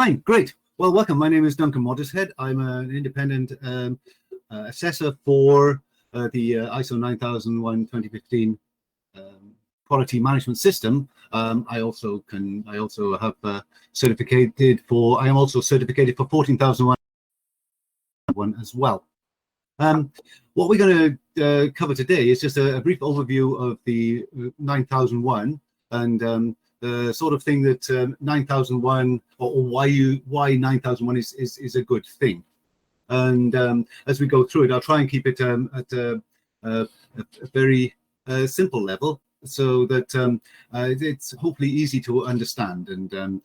Fine, great. Well, welcome. My name is Duncan Watershead. I'm an independent assessor for the ISO 9001:2015 quality management system. I am also certificated for 14,001 as well. What we're going to cover today is just a brief overview of the 9001 and the sort of thing that 9001 or why 9001 is a good thing. And as we go through it, I'll try and keep it at a very simple level, so that it's hopefully easy to understand. And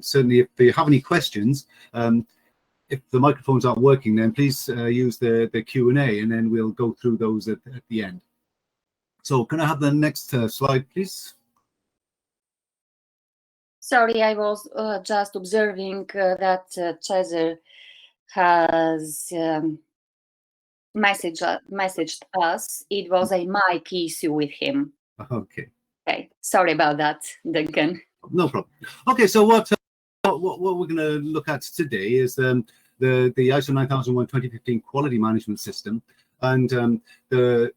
certainly, if you have any questions, if the microphones aren't working, then please use the Q&A, and then we'll go through those at the end. So can I have the next slide, please? Sorry, I was just observing that Cesar has messaged us. It was a mic issue with him. Okay. Okay, sorry about that, Duncan. No problem. Okay, so what we're going to look at today is the ISO 9001:2015 quality management system, and the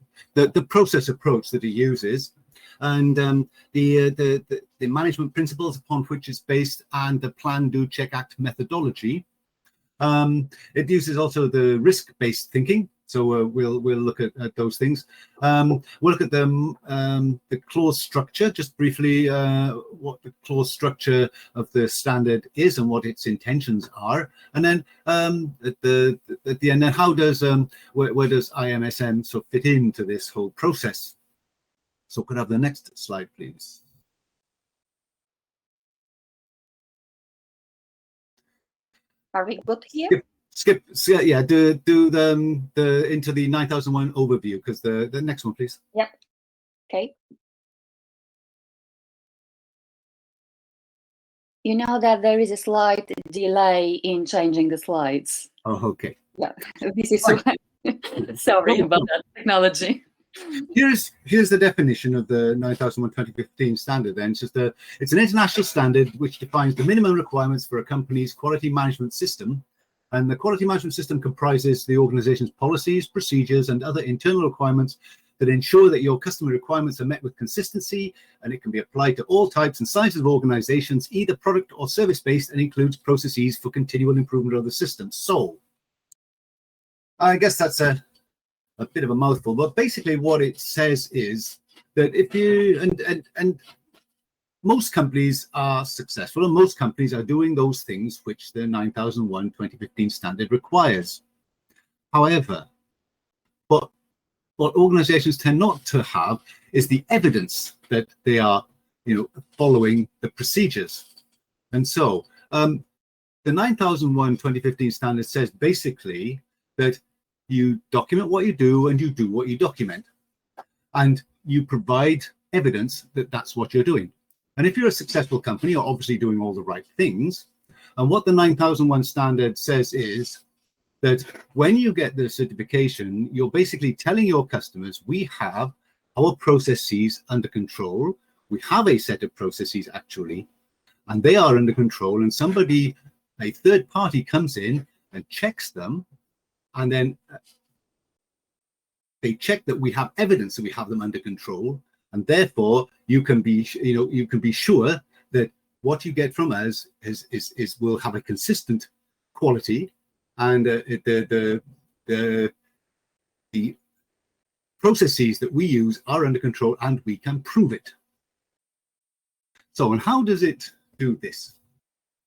process approach that it uses, and the management principles upon which it's based, and the plan, do, check, act methodology. It uses also the risk-based thinking. So we'll look at those things. We'll look at the clause structure, just briefly, what the clause structure of the standard is and what its intentions are, and then at the end, then how does where does IMSM sort of fit into this whole process? So could I have the next slide, please? Are we good here? Skip, yeah, do the into the 9001 overview, because the next one, please. Yep. Okay. You know that there is a slight delay in changing the slides. Oh, okay. Yeah, this is why. Sorry about that technology. Here's the definition of the 9001:2015 standard. Then it's an international standard which defines the minimum requirements for a company's quality management system. And the quality management system comprises the organization's policies, procedures, and other internal requirements that ensure that your customer requirements are met with consistency, and it can be applied to all types and sizes of organizations, either product or service-based, and includes processes for continual improvement of the system. So I guess that's a bit of a mouthful, but basically what it says is that if you, and most companies are successful, and most companies are doing those things which the 9001:2015 standard requires. However, what organizations tend not to have is the evidence that they are, following the procedures. And so the 9001:2015 standard says basically that you document what you do, and you do what you document, and you provide evidence that that's what you're doing. And if you're a successful company, you're obviously doing all the right things. And what the 9001 standard says is that when you get the certification, you're basically telling your customers, we have our processes under control. We have a set of processes actually, and they are under control. And somebody, a third party, comes in and checks them, and then they check that we have evidence that we have them under control, and therefore you can be sure that what you get from us will have a consistent quality, and the processes that we use are under control, and we can prove it. So, and how does it do this?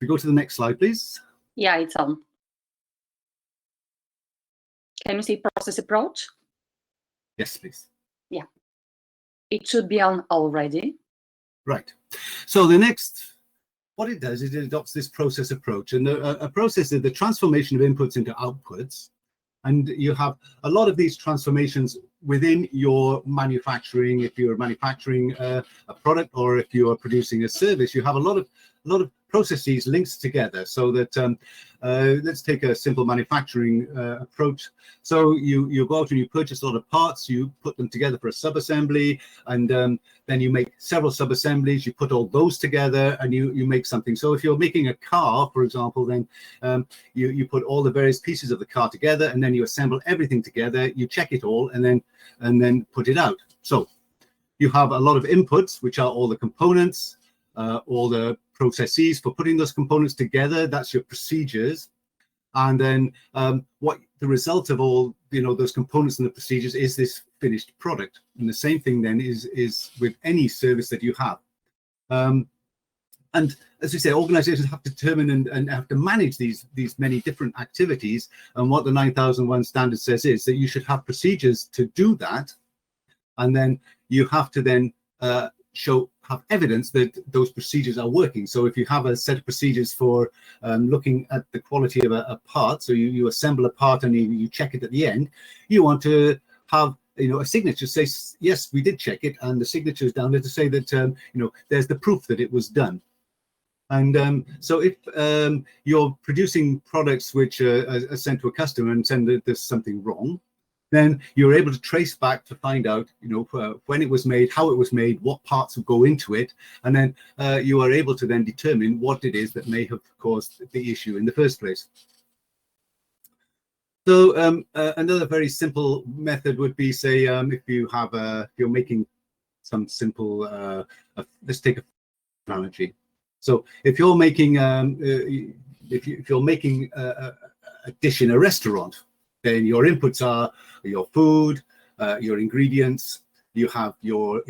We go to the next slide, please. Yeah, it's on. Can you see process approach? Yes, please. Yeah, it should be on already. Right. So the next, what it does is it adopts this process approach, and a process is the transformation of inputs into outputs. And you have a lot of these transformations within your manufacturing. If you're manufacturing a product, or if you are producing a service, you have a lot of lot of processes linked together, so that let's take a simple manufacturing approach. So you go out and you purchase a lot of parts, you put them together for a sub-assembly, and then you make several sub-assemblies, you put all those together and you make something. So if you're making a car, for example, then you put all the various pieces of the car together, and then you assemble everything together, you check it all, and then put it out. So you have a lot of inputs, which are all the components, all the processes for putting those components together. That's your procedures. And then what the result of all those components and the procedures is this finished product. And the same thing then is with any service that you have. And as we say, organizations have to determine and have to manage these many different activities. And what the 9001 standard says is that you should have procedures to do that. And then you have to then have evidence that those procedures are working. So if you have a set of procedures for looking at the quality of a part, so you assemble a part and you check it at the end, you want to have a signature say, yes, we did check it, and the signature is down there to say that there's the proof that it was done. And so if you're producing products which are sent to a customer and send that there's something wrong, then you're able to trace back to find out, when it was made, how it was made, what parts will go into it, and then you are able to then determine what it is that may have caused the issue in the first place. So another very simple method would be, say, if you're making some simple, let's take a analogy. So if you're making if you're making a dish in a restaurant, then your inputs are your food, your ingredients, you have your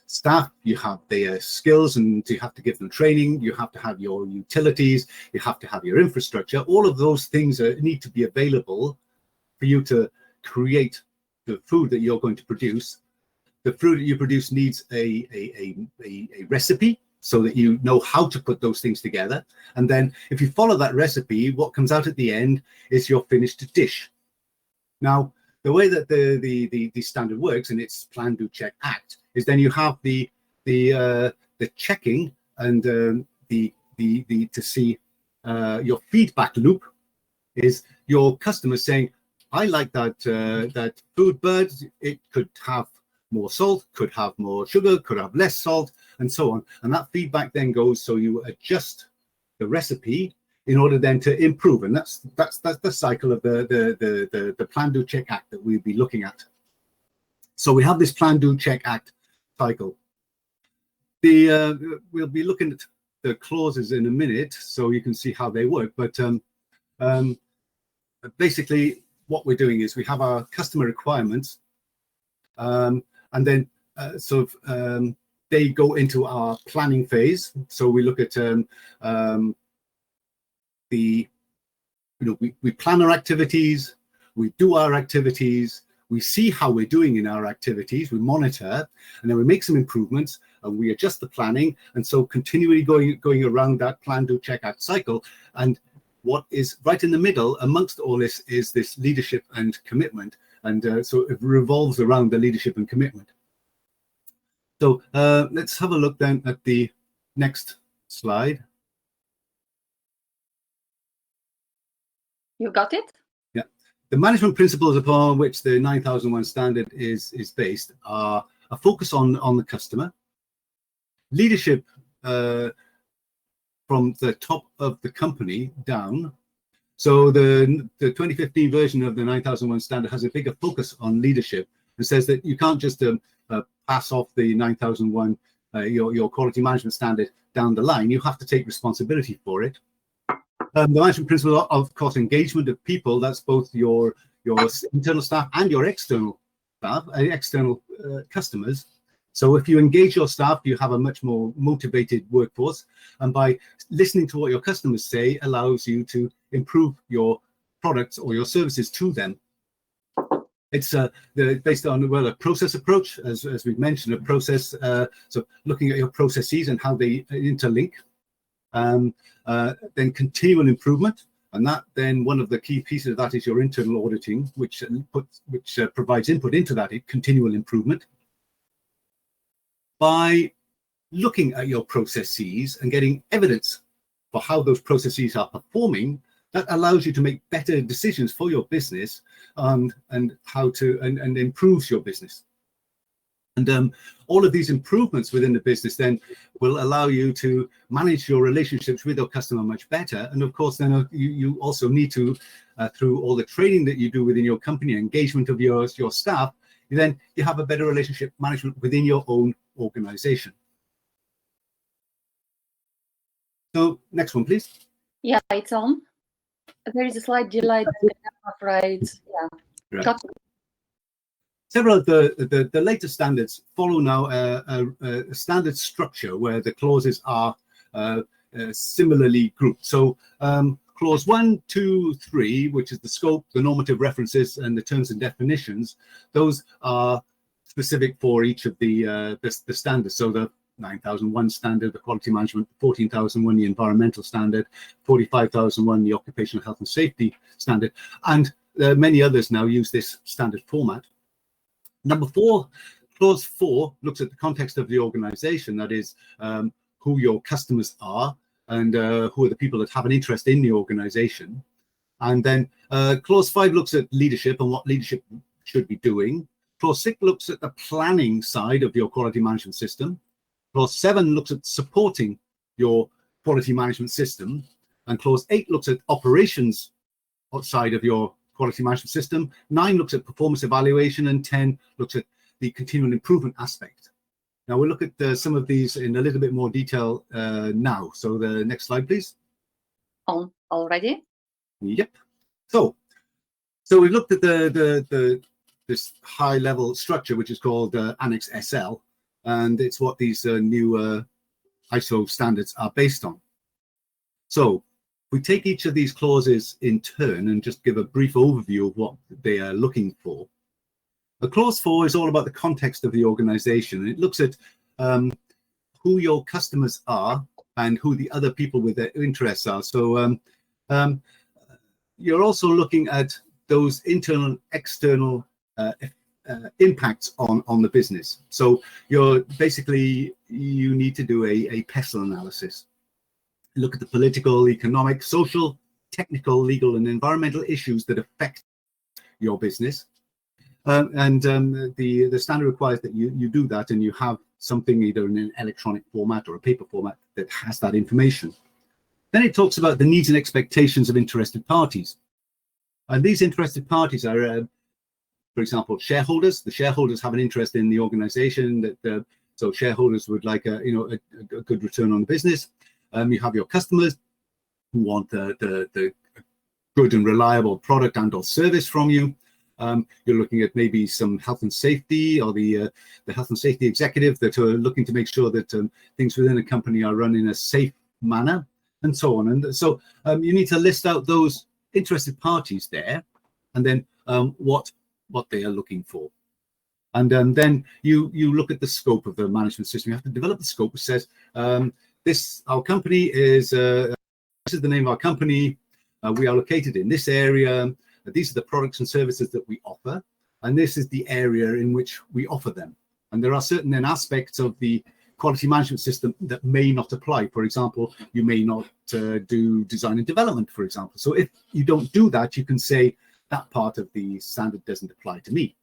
staff, you have their skills, and you have to give them training, you have to have your utilities, you have to have your infrastructure. All of those things need to be available for you to create the food that you're going to produce. The food that you produce needs a recipe, so that you know how to put those things together. And then if you follow that recipe, what comes out at the end is your finished dish. Now, the way that the standard works, and it's plan, do, check, act, is then you have the checking and to see your feedback loop is your customer saying, I like that food, but it could have more salt, could have more sugar, could have less salt, and so on. And that feedback then goes, so you adjust the recipe in order then to improve. And that's the cycle of the plan, do, check, act that we'll be looking at. So we have this plan, do, check, act cycle. We'll be looking at the clauses in a minute, so you can see how they work. But basically, what we're doing is we have our customer requirements, and then they go into our planning phase. So we look at we plan our activities, we do our activities, we see how we're doing in our activities, we monitor, and then we make some improvements, and we adjust the planning. And so continually going around that plan, do, check, act cycle. And what is right in the middle amongst all this is this leadership and commitment. And so it revolves around the leadership and commitment. So let's have a look then at the next slide. You got it? Yeah. The management principles upon which the 9001 standard is based are a focus on the customer, leadership from the top of the company down. So the 2015 version of the 9001 standard has a bigger focus on leadership and says that you can't just pass off the 9001, your quality management standard down the line. You have to take responsibility for it. The management principle, of course, engagement of people. That's both your internal staff and your external staff, external customers. So if you engage your staff, you have a much more motivated workforce. And by listening to what your customers say allows you to improve your products or your services to them. It's based on, well, a process approach, as we've mentioned, a process. So looking at your processes and how they interlink. Then continual improvement. And that then one of the key pieces of that is your internal auditing, which provides input into that continual improvement. By looking at your processes and getting evidence for how those processes are performing, that allows you to make better decisions for your business and improves your business. And all of these improvements within the business then will allow you to manage your relationships with your customer much better. And of course, then you also need to, through all the training that you do within your company, engagement of your staff, you have a better relationship management within your own organization. So next one, please. Yeah, it's on. There is a slight delay, I'm afraid. Yeah. Right. Several of the latest standards follow now a standard structure where the clauses are similarly grouped. So clause 1, 2, 3, which is the scope, the normative references, and the terms and definitions, those are specific for each of the standards. So the 9001 standard, the quality management, 14001, the environmental standard, 45001, the occupational health and safety standard, and many others now use this standard format. Number 4, clause 4 looks at the context of the organization, that is who your customers are and who are the people that have an interest in the organization. And then clause 5 looks at leadership and what leadership should be doing. Clause 6 looks at the planning side of your quality management system. Clause 7 looks at supporting your quality management system. And clause 8 looks at operations outside of your quality management system. 9 looks at performance evaluation, and 10 looks at the continual improvement aspect. Now we'll look at some of these in a little bit more detail now. So the next slide, please. On already? Yep. So we've looked at this high level structure, which is called Annex SL, and it's what these new ISO standards are based on. So we take each of these clauses in turn and just give a brief overview of what they are looking for. The clause 4 is all about the context of the organization. It looks at who your customers are and who the other people with their interests are. So you're also looking at those internal and external impacts on the business. So you need to do a PESTLE analysis. Look at the political, economic, social, technical, legal, and environmental issues that affect your business. The standard requires that you do that, and you have something either in an electronic format or a paper format that has that information. Then it talks about the needs and expectations of interested parties. And these interested parties are, for example, shareholders. The shareholders have an interest in the organization, so shareholders would like a good return on the business. You have your customers who want the good and reliable product and or service from you. You're looking at maybe some health and safety, or the health and safety executive that are looking to make sure that things within a company are run in a safe manner, and so on. And so you need to list out those interested parties there, and then what they are looking for. And then you look at the scope of the management system. You have to develop the scope, which says our company is this is the name of our company. We are located in this area. These are the products and services that we offer, and this is the area in which we offer them. And there are certain aspects of the quality management system that may not apply. For example, you may not do design and development, for example. So if you don't do that, you can say that part of the standard doesn't apply to me.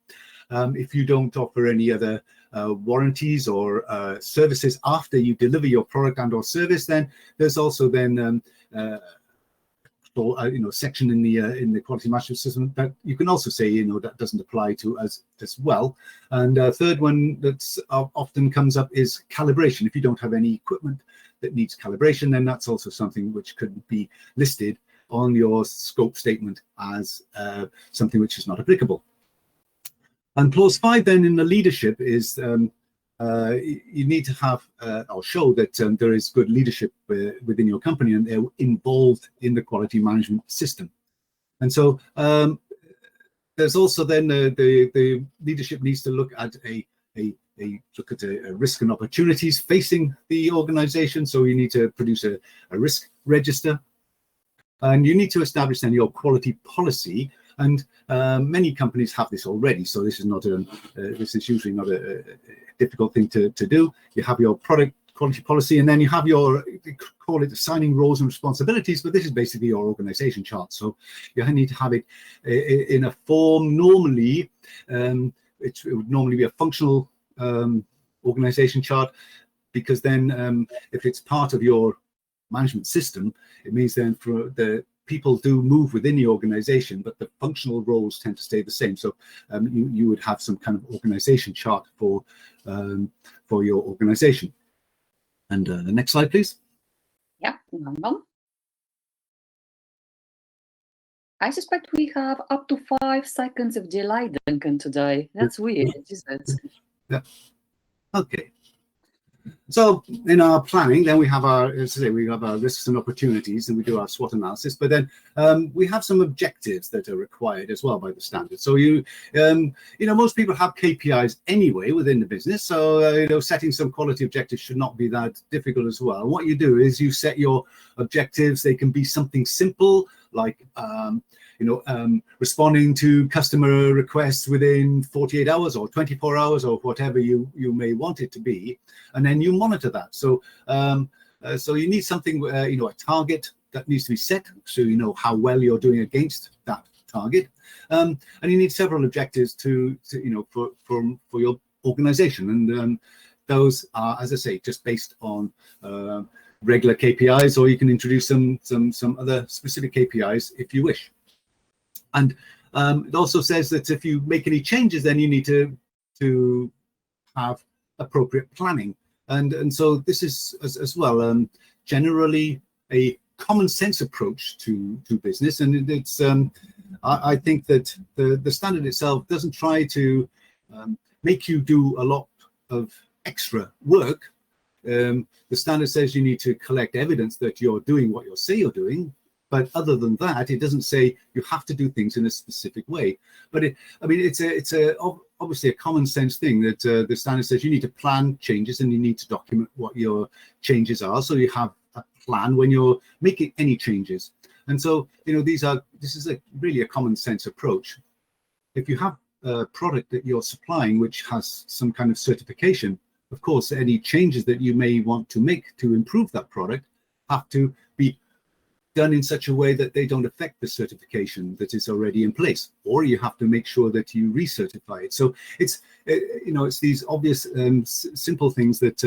If you don't offer any other warranties or services after you deliver your product and or service, then there's also then section in the quality management system that you can also say that doesn't apply to us as well. And third one that's often comes up is calibration. If you don't have any equipment that needs calibration, then that's also something which could be listed on your scope statement as something which is not applicable. And clause 5 then in the leadership is you need to have or show that there is good leadership within your company and they're involved in the quality management system. And so there's also then the leadership needs to look at a risk and opportunities facing the organization. So you need to produce a risk register, and you need to establish then your quality policy. And many companies have this already, so this is not this is usually not a difficult thing to do. You have your product quality policy, and then you have your, call it assigning roles and responsibilities, but this is basically your organization chart. So you need to have it in a form. Normally, it would normally be a functional organization chart, because then if it's part of your management system, it means then for the people do move within the organization, but the functional roles tend to stay the same. So you would have some kind of organization chart for your organization. And the next slide, please. Yeah, hang on. I suspect we have up to 5 seconds of delay, Duncan, today. That's weird, isn't it? Yeah. Okay. So in our planning, then we have our, as I say, we have our risks and opportunities, and we do our SWOT analysis. But then we have some objectives that are required as well by the standard. So most people have KPIs anyway within the business. So setting some quality objectives should not be that difficult as well. And what you do is you set your objectives. They can be something simple, like responding to customer requests within 48 hours or 24 hours or whatever you may want it to be, and then you monitor that. So so you need something, a target that needs to be set, so you know how well you're doing against that target, and you need several objectives to for your organization, and those are, as I say, just based on regular KPIs, or you can introduce some other specific KPIs if you wish. And it also says that if you make any changes, then you need to have appropriate planning. And so this is as well generally a common sense approach to business. And it's I think that the standard itself doesn't try to make you do a lot of extra work. The standard says you need to collect evidence that you're doing what you say you're doing. But other than that, it doesn't say you have to do things in a specific way. But it's obviously a common sense thing that the standard says you need to plan changes and you need to document what your changes are. So you have a plan when you're making any changes. And so, this is really a common sense approach. If you have a product that you're supplying which has some kind of certification, of course, any changes that you may want to make to improve that product have to be done in such a way that they don't affect the certification that is already in place, or you have to make sure that you recertify it. So it's it's these obvious simple things that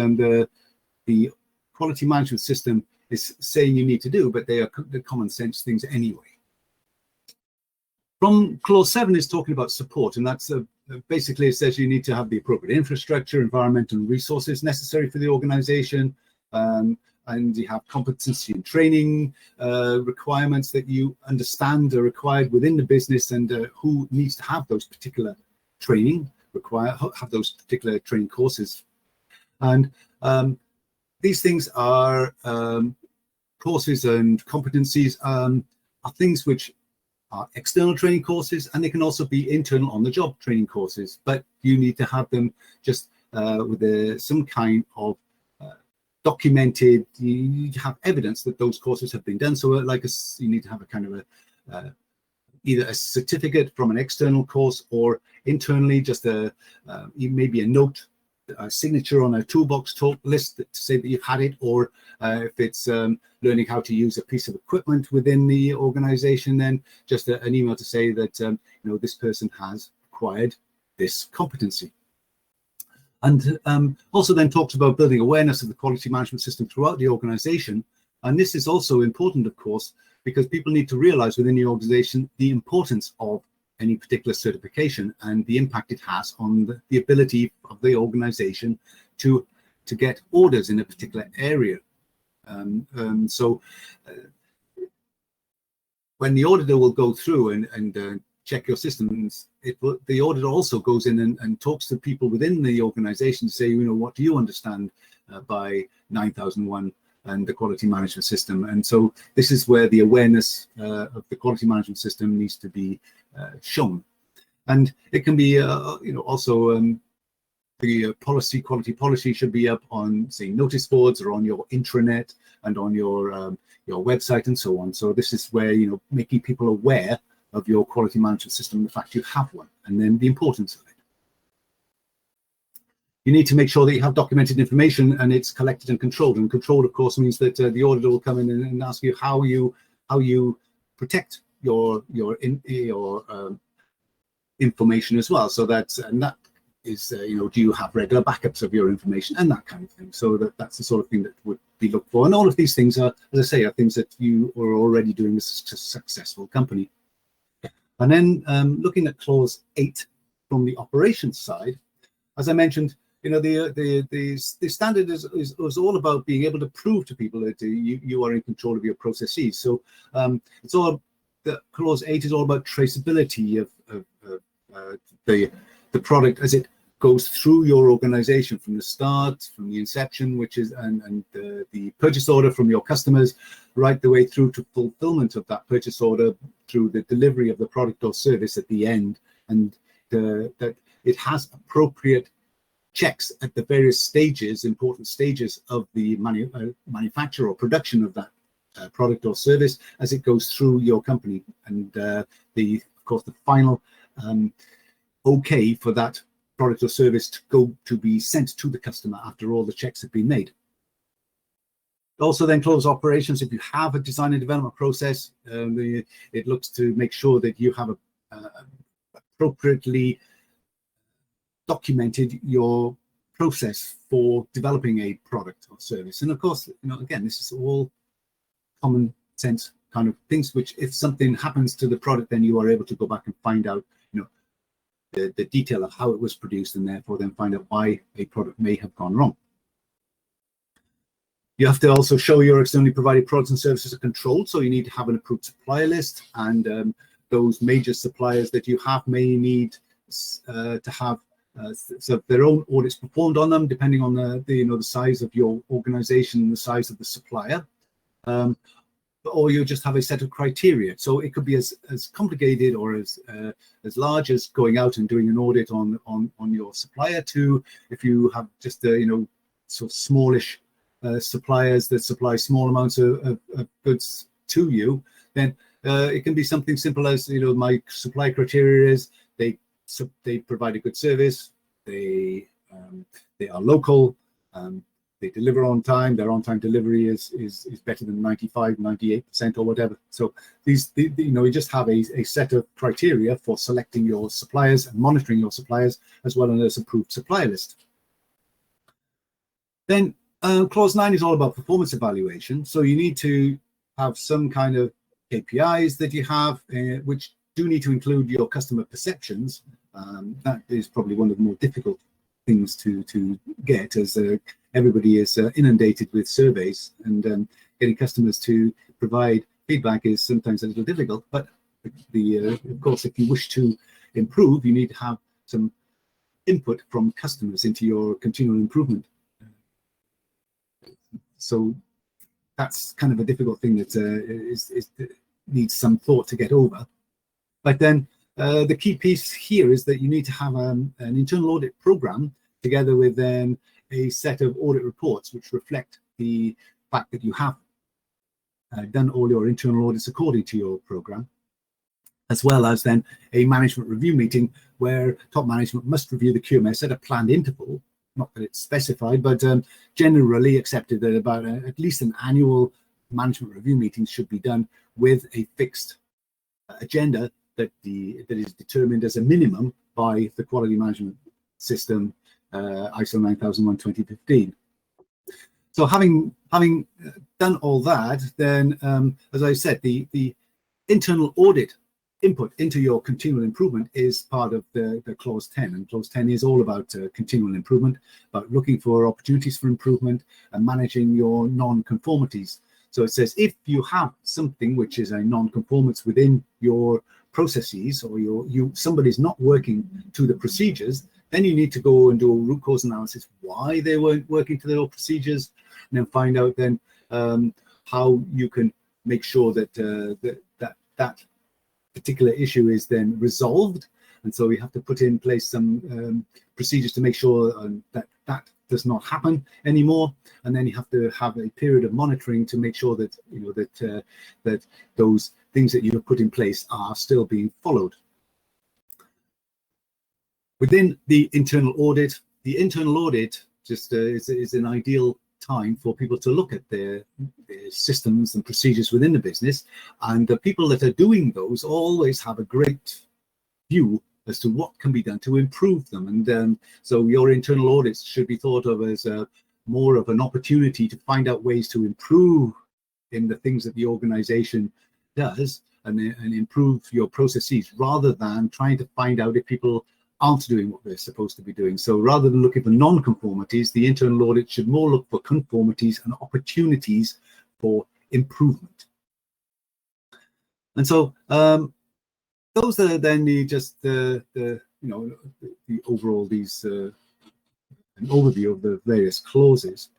the quality management system is saying you need to do, but they are the common sense things anyway. From clause 7 is talking about support, and that's basically it says you need to have the appropriate infrastructure, environmental resources necessary for the organization. And you have competency and training requirements that you understand are required within the business, and who needs to have those particular training, have those particular training courses. And these things are courses and competencies are things which are external training courses, and they can also be internal on-the-job training courses, but you need to have them just with some kind of documented. You need to have evidence that those courses have been done. So you need to have a kind of either a certificate from an external course, or internally just maybe a note, a signature on a toolbox talk list to say that you've had it, or if it's learning how to use a piece of equipment within the organization, then just an email to say that this person has acquired this competency. And also then talks about building awareness of the quality management system throughout the organization. And this is also important, of course, because people need to realize within the organization the importance of any particular certification and the impact it has on the ability of the organization to get orders in a particular area. So when the auditor will go through and check your systems, the auditor also goes in and talks to people within the organization to say, what do you understand by 9001 and the quality management system? And so this is where the awareness of the quality management system needs to be shown. And it can be also the quality policy should be up on, say, notice boards or on your intranet and on your website and so on. So this is where making people aware of your quality management system, the fact you have one, and then the importance of it. You need to make sure that you have documented information and it's collected and controlled. And controlled, of course, means that the auditor will come in and ask you how you protect your information as well. So that is, do you have regular backups of your information and that kind of thing. So that's the sort of thing that would be looked for. And all of these things are, as I say, are things that you are already doing as a successful company. And then looking at clause 8 from the operations side, as I mentioned, the standard is all about being able to prove to people that you are in control of your processes. So it's all, the clause 8 is all about traceability of the product as it goes through your organization from the start, from the inception, which is and the purchase order from your customers, right the way through to fulfillment of that purchase order, through the delivery of the product or service at the end, and that it has appropriate checks at the various stages, important stages of the manufacture or production of that product or service as it goes through your company, and of course the final okay for that product or service to be sent to the customer after all the checks have been made. Also then close operations, if you have a design and development process, it looks to make sure that you have appropriately documented your process for developing a product or service. And of course, again, this is all common sense kind of things, which if something happens to the product, then you are able to go back and find out, the detail of how it was produced, and therefore then find out why a product may have gone wrong. You have to also show your externally provided products and services are controlled. So you need to have an approved supplier list, and those major suppliers that you have may need to have so their own audits performed on them, depending on the size of your organization and the size of the supplier. Or you just have a set of criteria. So it could be as complicated or as large as going out and doing an audit on your supplier, to if you have just sort of smallish suppliers that supply small amounts of goods to you, then it can be something simple as my supply criteria is they provide a good service, they are local, they deliver on time, their on-time delivery is better than 98% or whatever. So you just have a set of criteria for selecting your suppliers and monitoring your suppliers, as well as approved supplier list. Then clause 9 is all about performance evaluation. So you need to have some kind of KPIs that you have, which do need to include your customer perceptions. That is probably one of the more difficult things to get, as everybody is inundated with surveys, and getting customers to provide feedback is sometimes a little difficult. But of course, if you wish to improve, you need to have some input from customers into your continual improvement. So that's kind of a difficult thing that needs some thought to get over. But then the key piece here is that you need to have an internal audit program together with then a set of audit reports which reflect the fact that you have done all your internal audits according to your program, as well as then a management review meeting where top management must review the QMS at a planned interval. Not that it's specified, but generally accepted that about at least an annual management review meeting should be done with a fixed agenda that is determined as a minimum by the quality management system, ISO 9001:2015. So having done all that, then as I said, the internal audit input into your continual improvement is part of the clause 10, and clause 10 is all about continual improvement, about looking for opportunities for improvement and managing your non-conformities. So it says if you have something which is a non-conformance within your processes, or somebody's not working to the procedures, then you need to go and do a root cause analysis why they weren't working to their procedures, and then find out then how you can make sure that that particular issue is then resolved. And so we have to put in place some procedures to make sure that does not happen anymore. And then you have to have a period of monitoring to make sure that that those things that you have put in place are still being followed. Within the internal audit, the internal audit just is an ideal time for people to look at their systems and procedures within the business, and the people that are doing those always have a great view as to what can be done to improve them. And so your internal audits should be thought of as more of an opportunity to find out ways to improve in the things that the organization does, and improve your processes, rather than trying to find out if people aren't doing what they're supposed to be doing. So rather than looking for non-conformities, the internal audit should more look for conformities and opportunities for improvement. And so those are then the overall an overview of the various clauses.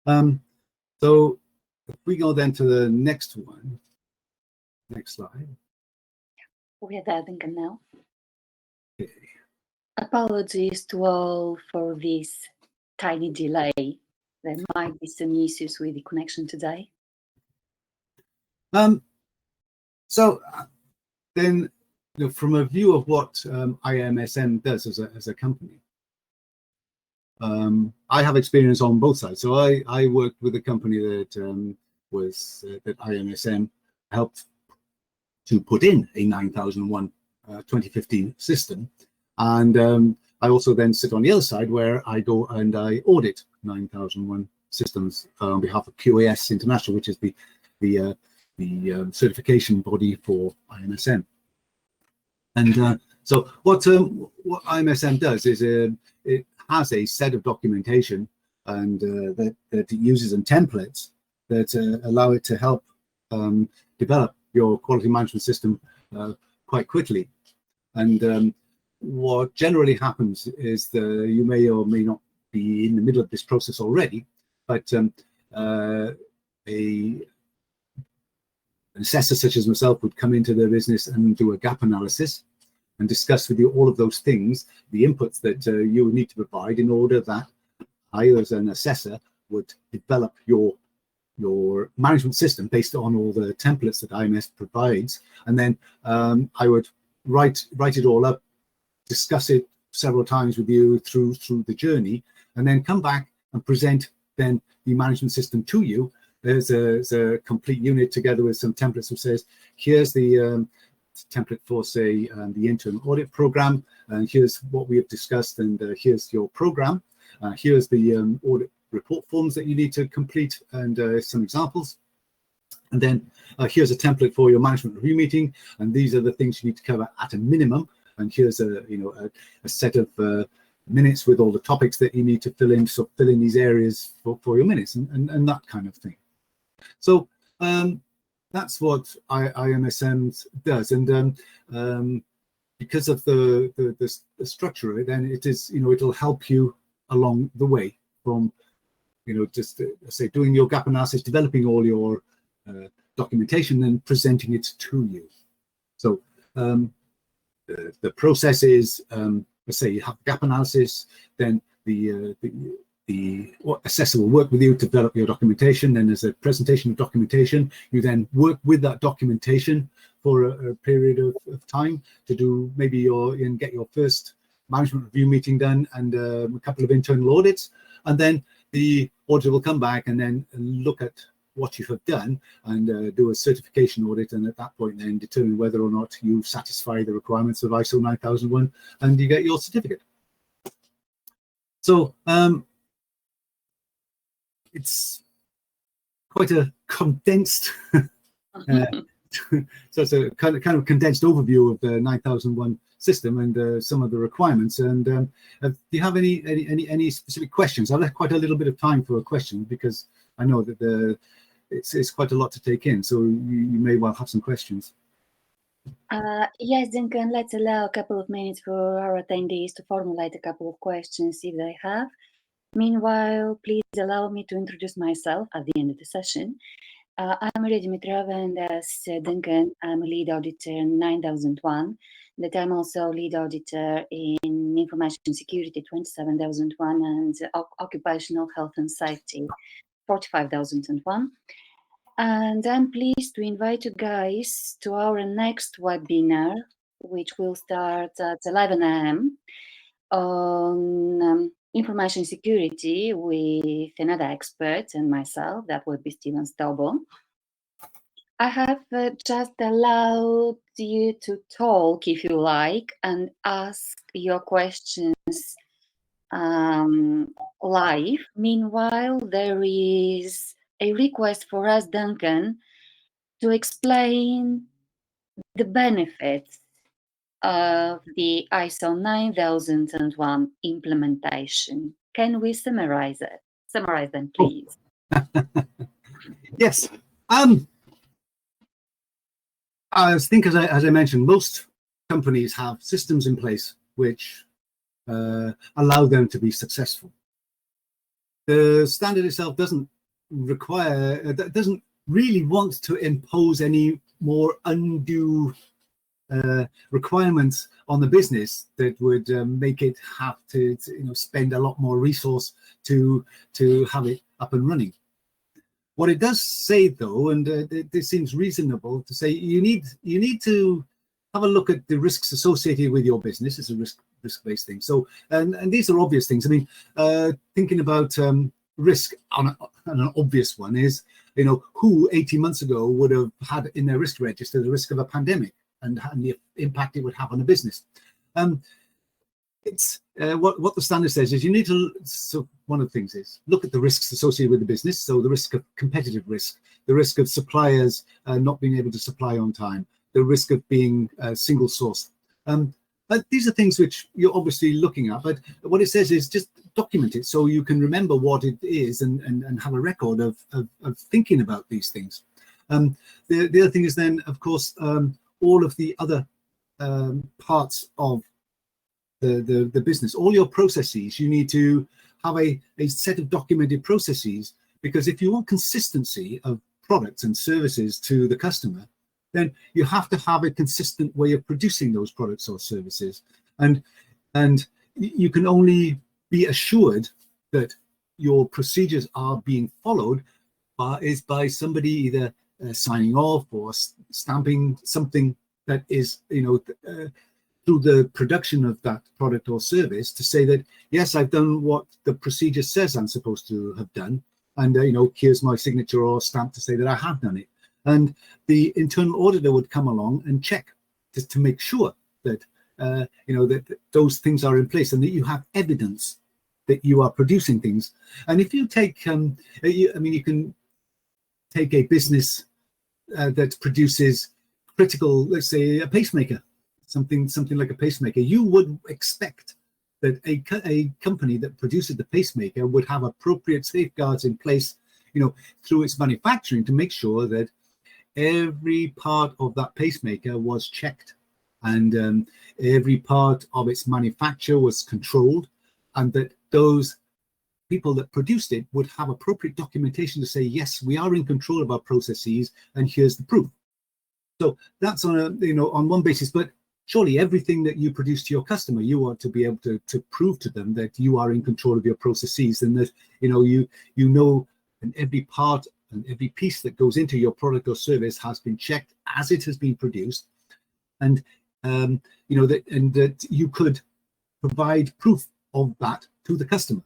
So if we go then to the next one, next slide. We're there, Duncan, now. Okay. Apologies to all for this tiny delay. There might be some issues with the connection today. So then, from a view of what IMSM does as a company, I have experience on both sides. So I worked with a company that that IMSM helped to put in a 9001 2015 system, and I also then sit on the other side where I go and I audit 9001 systems on behalf of QAS International, which is the certification body for IMSM. And so what IMSM does is it has a set of documentation and that it uses, and templates that allow it to help develop your quality management system quite quickly. And what generally happens is you may or may not be in the middle of this process already, but an assessor such as myself would come into the business and do a gap analysis and discuss with you all of those things, the inputs that you would need to provide in order that I, as an assessor, would develop your management system based on all the templates that IMS provides. And then I would write it all up, discuss it several times with you through the journey, and then come back and present then the management system to you. There's a complete unit together with some templates which says, here's the template for, say, the internal audit program, and here's what we have discussed, and here's your program. Here's the audit report forms that you need to complete, and some examples. And then here's a template for your management review meeting, and these are the things you need to cover at a minimum. And here's a set of minutes with all the topics that you need to fill in. So fill in these areas for your minutes, and that kind of thing. So that's what IMSM does, and because of the structure of it, then it is, it'll help you along the way from, just say doing your gap analysis, developing all your documentation, and presenting it to you. So the process is, let's say you have gap analysis, then the assessor will work with you to develop your documentation. Then there's a presentation of documentation. You then work with that documentation for a period of time to do maybe get your first management review meeting done, and a couple of internal audits. And then the auditor will come back and then look at what you have done and do a certification audit, and at that point then determine whether or not you satisfy the requirements of ISO 9001 and you get your certificate. So it's quite a condensed so it's a kind of condensed overview of the 9001 system and some of the requirements. And do you have any specific questions? I've left quite a little bit of time for a question, because I know that it's quite a lot to take in, so you may well have some questions. Yes, Duncan, let's allow a couple of minutes for our attendees to formulate a couple of questions if they have. Meanwhile, please allow me to introduce myself at the end of the session. I'm Maria Dimitrova, and as Duncan, I'm a lead auditor in 9001, that I'm also lead auditor in Information Security 27001 and Occupational Health and Safety 45001. And I'm pleased to invite you guys to our next webinar, which will start at 11 a.m. on information security with another expert and myself, that would be Steven Staubo. I have just allowed you to talk if you like and ask your questions live. Meanwhile, there is a request for us, Duncan, to explain the benefits of the ISO 9001 implementation. Can we summarize it? Summarize them, please. Yes. I think, as I mentioned, most companies have systems in place which allow them to be successful. The standard itself doesn't really want to impose any more undue requirements on the business that would make it have to spend a lot more resource to have it up and running. What it does say, though, and it seems reasonable to say, you need to have a look at the risks associated with your business. It's a risk-based thing. So, and these are obvious things. I mean, thinking about risk on an obvious one is, who 18 months ago would have had in their risk register the risk of a pandemic and the impact it would have on a business. It's what the standard says is you need to, so one of the things is look at the risks associated with the business. So the risk of competitive risk, the risk of suppliers not being able to supply on time, the risk of being single sourced. But these are things which you're obviously looking at, but what it says is just document it so you can remember what it is and have a record of thinking about these things. The other thing is then, of course, all of the other parts of the business, all your processes, you need to have a set of documented processes, because if you want consistency of products and services to the customer, then you have to have a consistent way of producing those products or services. And you can only be assured that your procedures are being followed by somebody either signing off or stamping something that is, through the production of that product or service, to say that, yes, I've done what the procedure says I'm supposed to have done. And, here's my signature or stamp to say that I have done it. And the internal auditor would come along and check just to make sure that, that those things are in place and that you have evidence that you are producing things. And if you take, you can take a business that produces critical, let's say, a pacemaker, something like a pacemaker. You would expect that a company that produces the pacemaker would have appropriate safeguards in place, through its manufacturing, to make sure that every part of that pacemaker was checked and every part of its manufacture was controlled, and that those people that produced it would have appropriate documentation to say, yes, we are in control of our processes and here's the proof. So that's on on one basis, but surely everything that you produce to your customer, you want to be able to prove to them that you are in control of your processes, and that and every part and every piece that goes into your product or service has been checked as it has been produced, and that you could provide proof of that to the customer.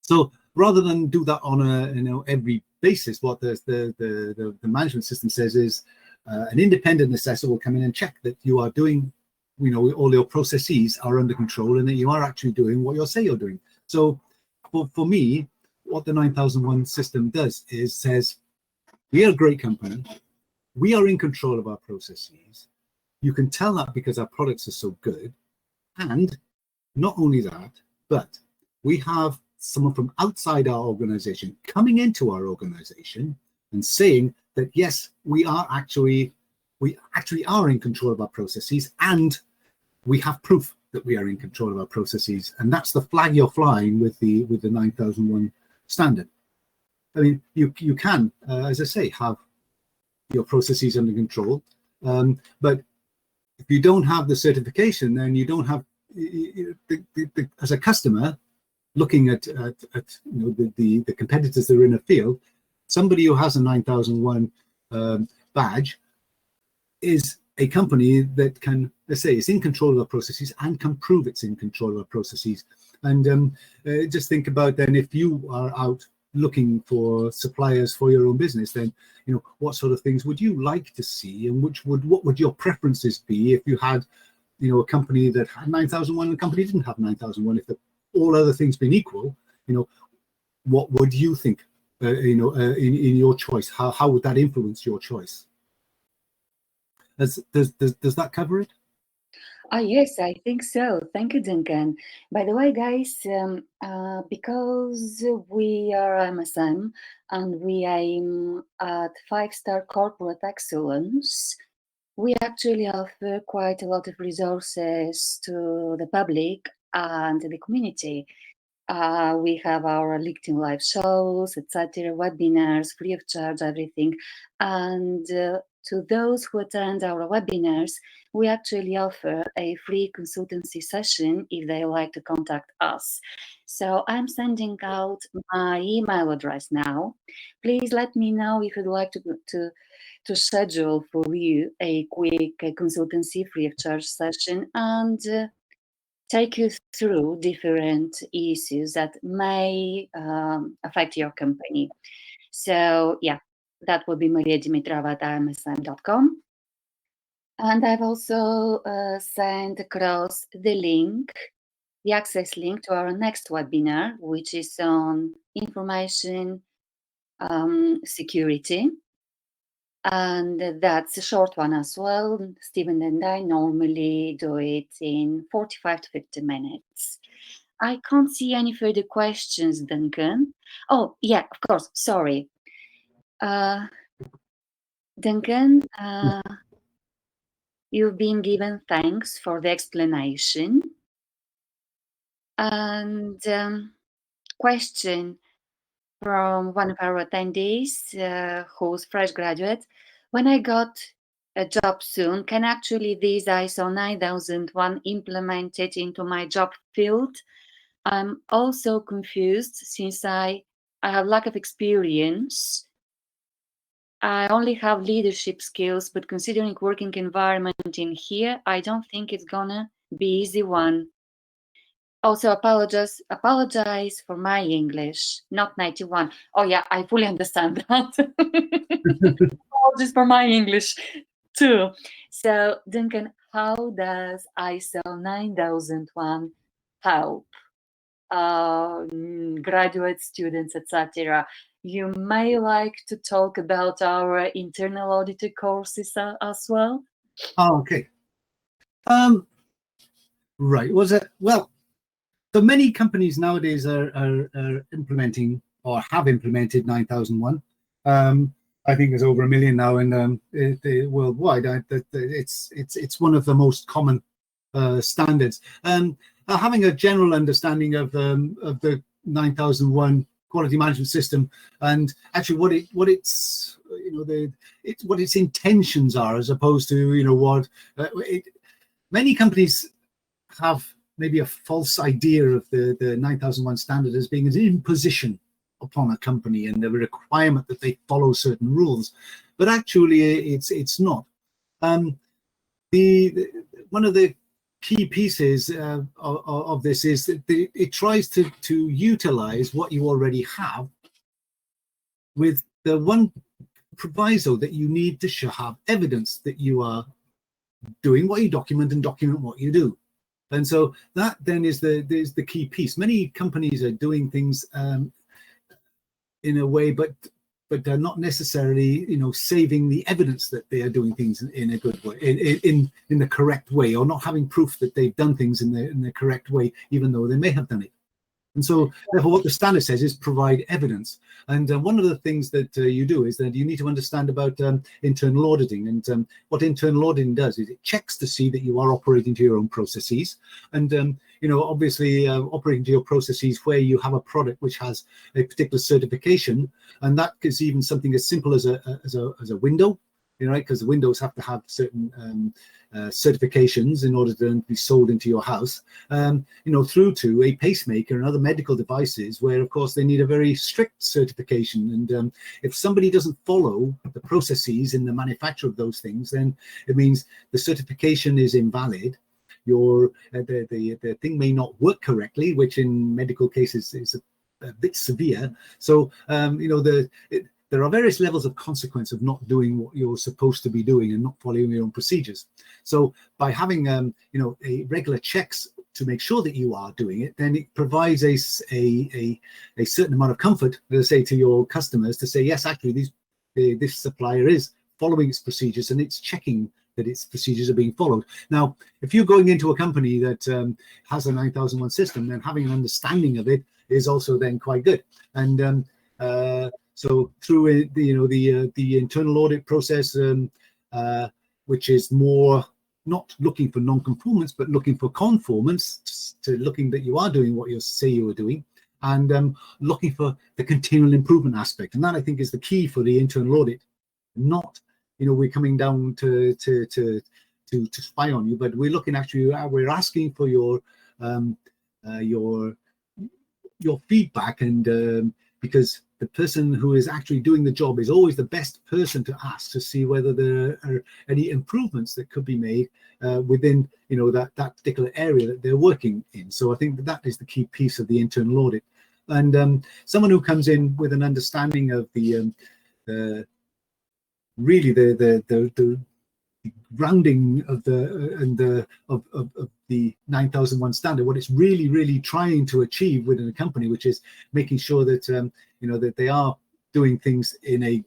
So rather than do that on a every basis, what the management system says is an independent assessor will come in and check that you are doing, all your processes are under control and that you are actually doing what you say you're doing. So for me, what the 9001 system does is says, we are a great company. We are in control of our processes. You can tell that because our products are so good. And not only that, but we have someone from outside our organization coming into our organization and saying that, yes, we actually are in control of our processes, and we have proof that we are in control of our processes. And that's the flag you're flying with the 9001 standard. I mean, you can, as I say, have your processes under control, but if you don't have the certification, then you don't have, as a customer looking at the competitors that are in a field, somebody who has a 9001 badge is a company that can, let's say, is in control of our processes and can prove it's in control of our processes. And just think about then, if you are out looking for suppliers for your own business, then what sort of things would you like to see, and what would your preferences be if you had a company that had 9001 and a company didn't have 9001? If all other things being equal, what would you think in your choice? How would that influence your choice? Does that cover it? Yes, I think so. Thank you, Duncan. By the way, guys, because we are MSM and we aim at 5-star corporate excellence, we actually offer quite a lot of resources to the public and the community. We have our LinkedIn live shows, etc., webinars, free of charge, everything. And to those who attend our webinars, we actually offer a free consultancy session if they like to contact us. So I'm sending out my email address now. Please let me know if you'd like to schedule for you a quick consultancy free of charge session and take you through different issues that may affect your company. So yeah, that will be mariadimitrova@imsm.com. And I've also sent across the link, the access link to our next webinar, which is on information security. And that's a short one as well. Stephen and I normally do it in 45 to 50 minutes. I can't see any further questions, Duncan. Oh, yeah, of course, sorry. Duncan, you've been given thanks for the explanation. And question from one of our attendees, who's fresh graduate. When I got a job soon, can actually this ISO 9001 implemented into my job field? I'm also confused since I have lack of experience. I only have leadership skills, but considering working environment in here, I don't think it's gonna be easy one. Also apologize for my English, not 91. Oh yeah, I fully understand that. Apologies for my English too. So Duncan, how does ISO 9001 help graduate students, etc.? You may like to talk about our internal auditor courses as well. Oh, okay. Right. Well, so many companies nowadays are implementing or have implemented 9001. I think there's over 1 million now, and worldwide. It's one of the most common standards. Having a general understanding of the 9001 quality management system, and actually what its intentions are, as opposed to many companies have maybe a false idea of the 9001 standard as being an imposition upon a company and the requirement that they follow certain rules, but actually it's not. One of the key pieces of this is that it tries to utilize what you already have, with the one proviso that you need to have evidence that you are doing what you document and document what you do. And so that then is the key piece. Many companies are doing things in a way, but they're not necessarily, saving the evidence that they are doing things in a good way, in the correct way, or not having proof that they've done things in the correct way, even though they may have done it. And so, therefore, what the standard says is provide evidence. And one of the things that you do is that you need to understand about internal auditing. And what internal auditing does is it checks to see that you are operating to your own processes. And obviously, operating to your processes where you have a product which has a particular certification, and that is even something as simple as a window. Right, because the windows have to have certain certifications in order to be sold into your house, through to a pacemaker and other medical devices where, of course, they need a very strict certification. And if somebody doesn't follow the processes in the manufacture of those things, then it means the certification is invalid. the thing may not work correctly, which in medical cases is a bit severe. So there are various levels of consequence of not doing what you're supposed to be doing and not following your own procedures. So by having a regular checks to make sure that you are doing it, then it provides a certain amount of comfort, let's say, to your customers to say, yes, actually this supplier is following its procedures and it's checking that its procedures are being followed. Now, if you're going into a company that has a 9001 system, then having an understanding of it is also then quite good. And so through the internal audit process, which is more not looking for non-conformance, but looking for conformance, to looking that you are doing what you say you are doing, and looking for the continual improvement aspect. And that, I think, is the key for the internal audit. Not, we're coming down to spy on you, but we're looking, actually, we're asking for your feedback, and because the person who is actually doing the job is always the best person to ask to see whether there are any improvements that could be made within that particular area that they're working in. So I think that is the key piece of the internal audit. And someone who comes in with an understanding of the really the grounding of the 9001 standard, what it's really trying to achieve within a company, which is making sure that that they are doing things in a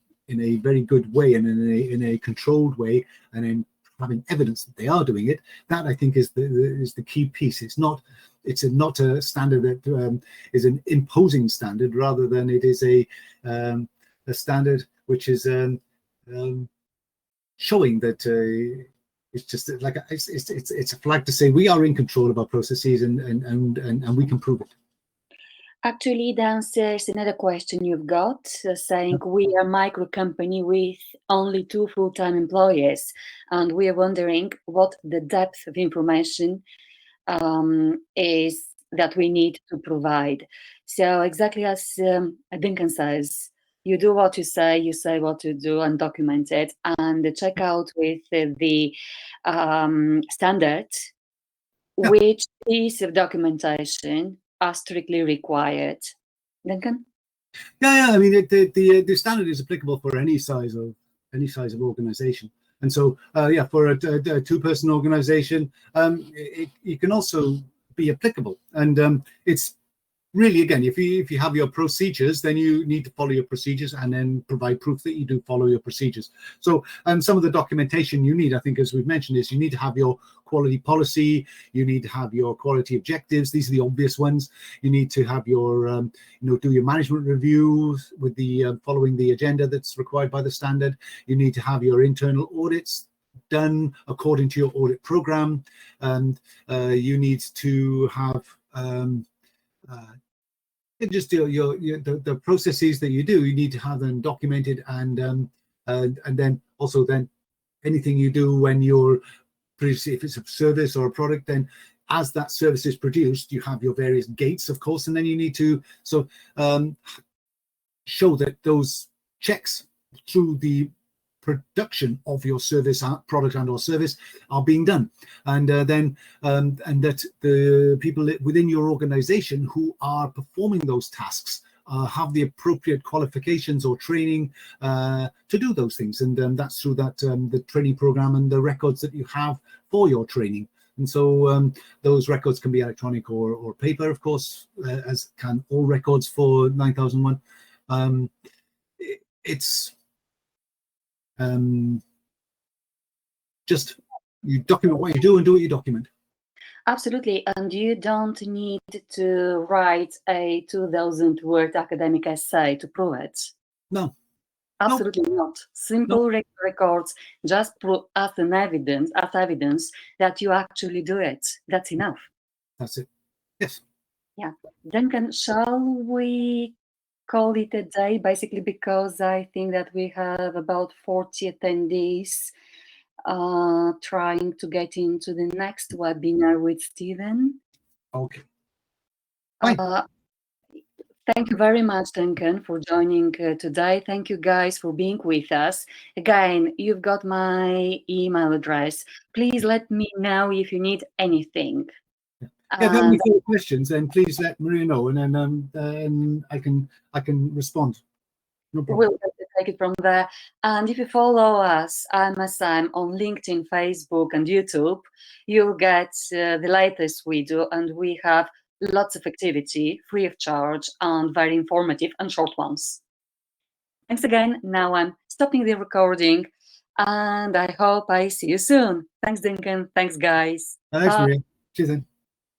very good way and in a controlled way, and in having evidence that they are doing it. That, I think, is the key piece. It's not a standard that is an imposing standard, rather than it is a standard which is showing that it's just like it's a flag to say we are in control of our processes, and we can prove it. Actually, it answers another question you've got, saying we are a micro company with only 2 full-time employees, and we are wondering what the depth of information is that we need to provide. So exactly as Duncan says, you do what you say what to do, and document it, and check out with the standard which piece of documentation are strictly required. Duncan? Yeah. I mean, the standard is applicable for any size of organization, and so for a 2-person organization, it can also be applicable. And it's really, again, if you have your procedures, then you need to follow your procedures and then provide proof that you do follow your procedures. So, and some of the documentation you need, I think, as we've mentioned, is you need to have your quality policy, you need to have your quality objectives. These are the obvious ones. You need to have your, do your management reviews with the following the agenda that's required by the standard. You need to have your internal audits done according to your audit program, and you need to have just the processes that you do. You need to have them documented, and then also anything you do when you're, if it's a service or a product, then as that service is produced, you have your various gates, of course, and then you need to show that those checks through the production of your service, product and or service are being done, and that the people within your organization who are performing those tasks have the appropriate qualifications or training to do those things, and that's through that the training program and the records that you have for your training. And so those records can be electronic or paper, of course, as can all records for 9001. It's just you document what you do and do what you document. Absolutely, and you don't need to write a 2,000-word academic essay to prove it. No, absolutely not. Simple records just prove as evidence that you actually do it. That's enough. That's it. Yes. Yeah. Duncan, shall we call it a day? Basically, because I think that we have about 40 attendees trying to get into the next webinar with Stephen. Okay. Thank you very much, Duncan, for joining today. Thank you guys for being with us. Again, you've got my email address. Please let me know if you need anything. Yeah, if you have And any further questions, then please let Maria know, and then I can respond. No problem. we'll take it from there. And if you follow us, I'm on LinkedIn, Facebook, and YouTube, you'll get the latest video, and we have lots of activity, free of charge, and very informative and short ones. Thanks again. Now I'm stopping the recording, and I hope I see you soon. Thanks, Duncan. Thanks, guys. Thanks, Bye. Maria. Cheers then.